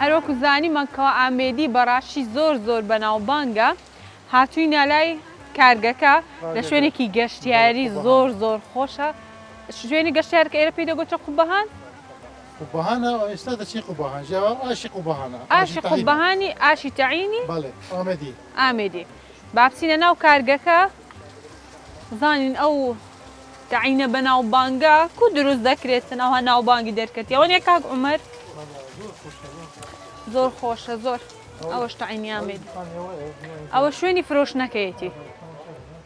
هەروەکو زانیمەکەوە ئامێدی بەڕاشی زۆر بەناوبانگە هاتووینە لای کارگەکە لە شوێنێکی گەشتیاری زۆر خۆشە شوێنی گەشتیارکە ئێرە پێی دەگوترە قوبەهان قوبەهانە ئێستا دەچی قوبەهان جواب ئاشی قوبەهانە ئاشی قوبەهانی ئاشی تەعینی بەڵێ ئامێدی با بچینە ناو کارگەکە زانین ئەو تەعینە بەناوبانگە کو دروست دەکرێتن ئەوها ناوبانگی دەرکەتی ئەوە نیە کاک عومەر زۆر خۆشە زۆر ئەوەش تەعینی ئامێدی ئەوە شوێنی فرۆشتنەکەیەتی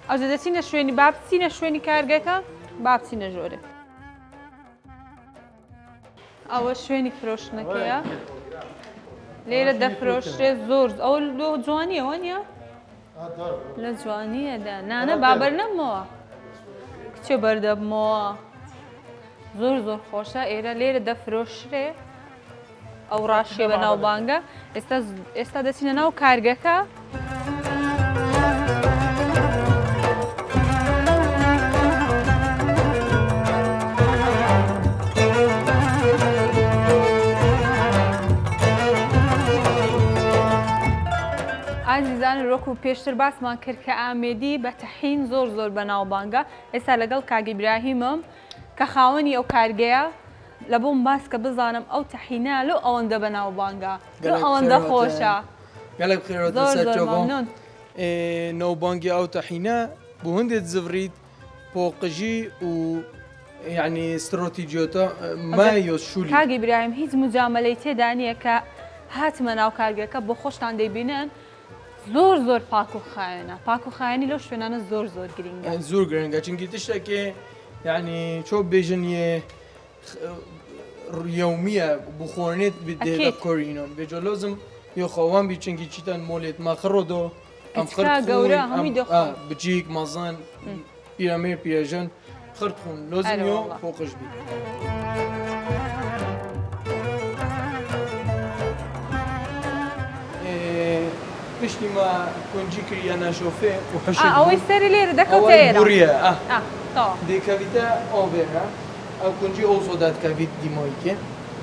ئەو دەچینە شوێنی با بچینە شوێنی کارگەکە با بچینە ژۆرە ئەوە شوێنی فرۆشتنەکەیە لێرە دەفرۆشرێت زۆر ئەو جوانیەوە نیە لە جوانیەدا نانە بابەر نەمەوە کچێ بەردەبمەوە زۆر خۆشە ئێرە لێرە دەفرۆشرێ ئەو ڕاشیە بە ناوبانگە ئێستا دەچینە ناو کارگەکە ئازیزان ڕۆکو پێشتر باسمان کرد کە ئامێدی بە تەحین زۆر بەناوبانگە ئێستا لەگەڵ کاک ئیبراهیمم کە خاوەنی ئەو کارگەیە لە بۆم باس کە بزانم ئەو تەحینە لەو ئەوەندە بەناوبانگە لەو ئەوەندە خۆشە گەلێک خێرەوەتە سەرچۆبۆ ناوبانگی ئەو تەحینە بۆ هەندێک زڤریت پۆقژی و یعنی استرۆتیجیۆتە مایۆس شولی کاک ئیبراهیم هیچ مجاملەی تێدا نییە کە هاتمە ناو کارگەکە بۆ خۆشتان دەیبینن زۆر پاک و خاوێنە پاک و خاوێنی لەو شوێنانە زۆر گرنگە زۆر گرنگە چونکی تشتێکێ یعنی چۆ بێژن یومیە بخۆرنێت بدێ کۆرینۆن بێجۆ لۆزم یۆخەوان بی چنگی چیتان مۆلێت ماخڕۆدۆ ئەم گەورە هەمووی دەخۆن بچیک مەزان پیرەمێر پیرەژن خرت خۆن لۆزم یۆ فۆقش بی پشتی ما کنجی کریە ناشۆفێ و حەشت ئەوەی سەری لێرە دەکەوتە ئێرە بوریە دێکەویتە ئۆڤێرە ئەو کنجی ئەو سۆدات کەویت دیمۆیکێ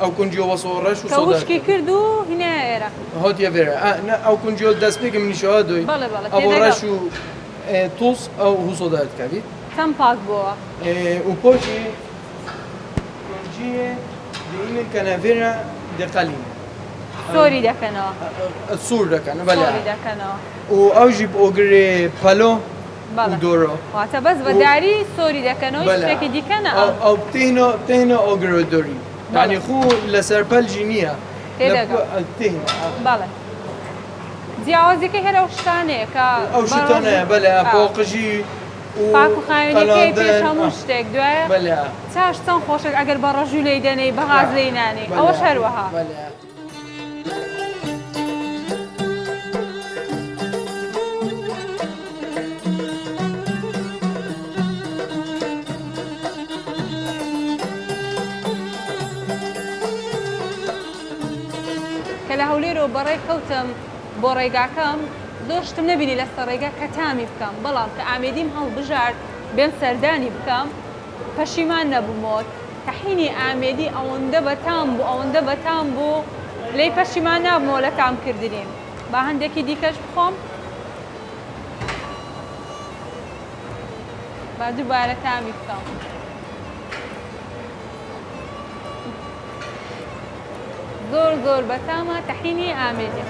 ئەو کنجی ئەوە سۆڕەش و سۆداشکی کرد و هینە ئێرە هاتیە بێرە ئەو کنجی دەست پێکم نیشەوە دوی ئەوە ڕەش و تووس ئەو هوسۆدات کەویت چەند پاک بووە و پۆشی کنجیە دینە کەنەڤێرە دەقەلینە سۆری دەکەنەوە سوور دەکەن دەکەنەوە و ئەوژی ئۆگرێ پەلۆ دۆرۆ واتە بەس بەداری سۆری دەکەنەوە شتێکی دیکەنە ئەو تێنە ئۆگرۆ دۆری یعنی خو لەسەر پەلجی نییە بەڵێ جیاوازەکەی هەرە ئەو شتانەیە کە ئەو شتانەیە بەلێ پۆقژی پاک و خاوێنەکەی پێش هەموو شتێک دوایە چاش چەند خۆشێک ئەگەر بە ڕەژوو لێی دەنەی بە غاز لێی نانێ ئەوەش هەروەها کە لە هەولێرەوە بەڕێ کەوتم بۆ ڕێگاکەم زۆر شتم نەبینی لەسەر ڕێگا کە تامی بکەم بەڵام کە ئامێدیم هەڵبژارد بێم سەردانی بکەم پەشیمان نەبوومەوە تەحینی ئامێدی ئەوەندە بەتام بوو لێی پەشیمان نابمەوە لە تامکردنیم با هەندێکی دیکەش بخۆم با دووبارە تامی بکەم زۆر بەتامە تەحینی ئامێدی